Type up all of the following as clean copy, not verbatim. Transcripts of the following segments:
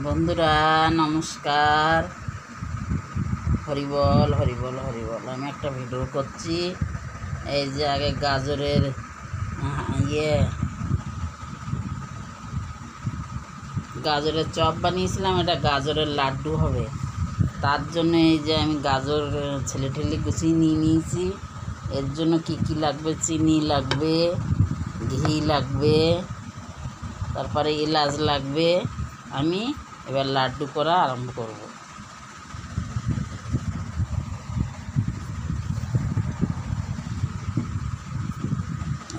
বন্ধুরা নমস্কার। হরিবল হরিবল হরিবল। আমি একটা ভিডিও করছি। এই যে আগে গাজরের গাজরের চপ বানিয়েছিলাম, এটা গাজরের লাড্ডু হবে। তার জন্য এই যে আমি গাজর ছেলে ঠেলে গুছিয়ে নিয়ে নিয়েছি। এর জন্য কি কি লাগবে: চিনি লাগবে, ঘি লাগবে, তারপরে এলাচ লাগবে। আমি এবার লাড্ডু করা আরম্ভ করব।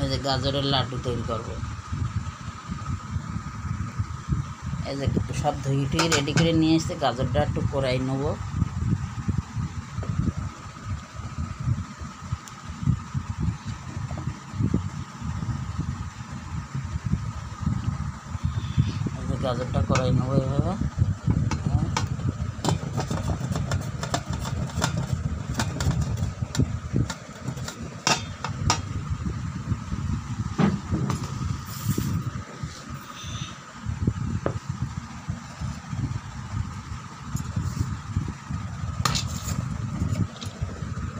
এই যে গাজরের লাড্ডু তৈরি করব। এই যে সব ধুয়ে টুয়ে রেডি করে নিয়ে এসে গাজরটা একটু কড়াই নেব। এই যে গাজরটা কড়াই নেবো এভাবে।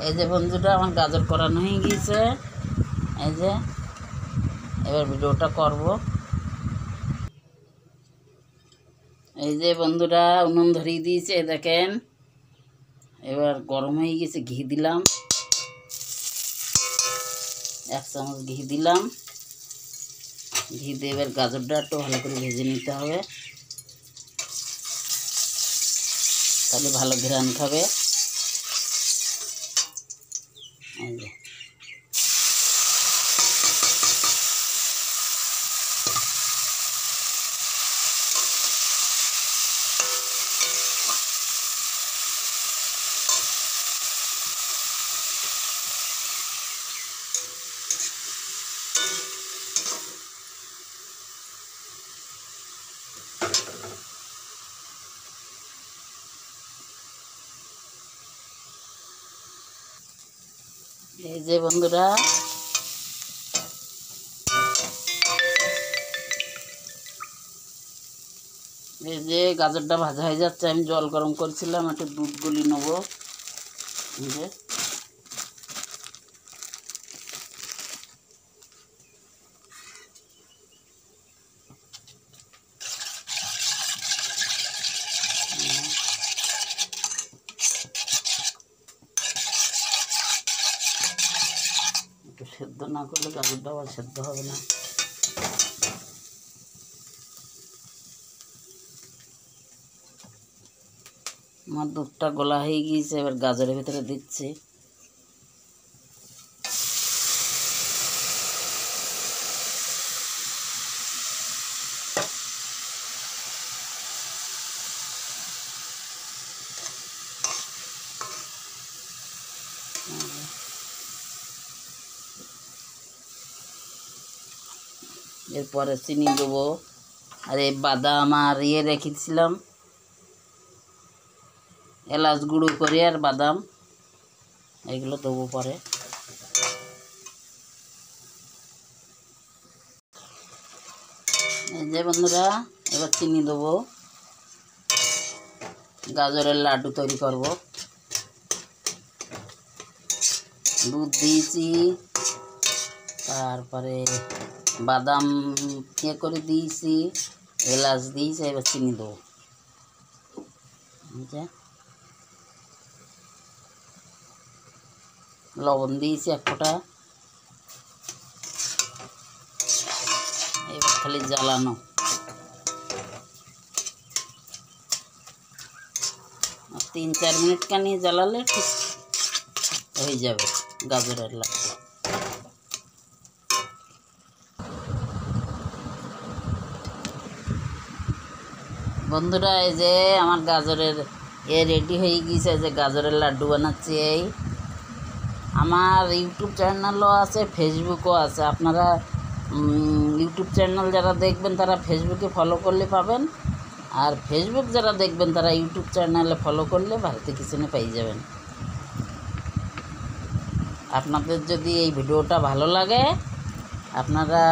এই যে বন্ধুরা আমার গাজর করানো হয়ে গিয়েছে। এই যে এবার ভিডিওটা করব। এই যে বন্ধুরা উনুন ধরিয়ে দিয়েছে, দেখেন। এবার গরম হয়ে গেছে, ঘি দিলাম, 1 চামচ ঘি দিলাম। ঘি দিয়ে এবার গাজরটা একটু ভালো করে ভেজে নিতে হবে, তাহলে ভালো ঘ্রাণ খাবে। এই যে এই যে বন্ধুরা এই যে গাজরটা ভাজা হয়ে যাচ্ছে। আমি জল গরম করছিলাম, একটু দুধ গুলি নেবো। এই যে একটু সেদ্ধ না করলে গাজরটা আবার সেদ্ধ হবে না। আমার দুধটা গোলা হয়ে গিয়েছে, এবার গাজরের ভিতরে দিচ্ছি। এরপরে চিনি দেবো, আর এই বাদাম আর রেখেছিলাম, এলাচ গুঁড়ো করে আর বাদাম, এগুলো দেবো পরে। এই যে বন্ধুরা এবার চিনি দেবো। গাজরের লাড্ডু তৈরি করব। দুধ দিয়েছি, তারপরে বাদাম করে দিয়েছি, এলাচ দিয়েছি, এবার চিনি দেবো। লবণ দিয়েছি 1 ফোঁটা। এবার খালি জ্বালানো। 3-4 মিনিট কানি জ্বালালে ঠিক হয়ে যাবে গাজরের লাড্ডু। বন্ধুরা এই যে আমার গাজরের রেডি হয়ে গিয়েছে। যে গাজরের লাড্ডু বানাচ্ছি। এই আমার ইউটিউব চ্যানেলও আছে, ফেসবুকও আছে। আপনারা ইউটিউব চ্যানেল যারা দেখবেন তারা ফেসবুকে ফলো করলে পাবেন, আর ফেসবুক যারা দেখবেন তারা ইউটিউব চ্যানেলে ফলো করলে ভারতী কিচেনে পেয়ে যাবেন। আপনাদের যদি এই ভিডিওটা ভালো লাগে আপনারা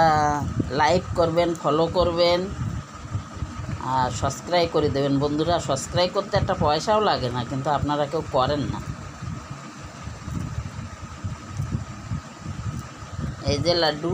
লাইক করবেন, ফলো করবেন, আর সাবস্ক্রাইব করে দেবেন বন্ধুরা। সাবস্ক্রাইব করতে একটা পয়সাও লাগে না, কিন্তু আপনারা কেউ করেন না। এই যে লাড্ডু,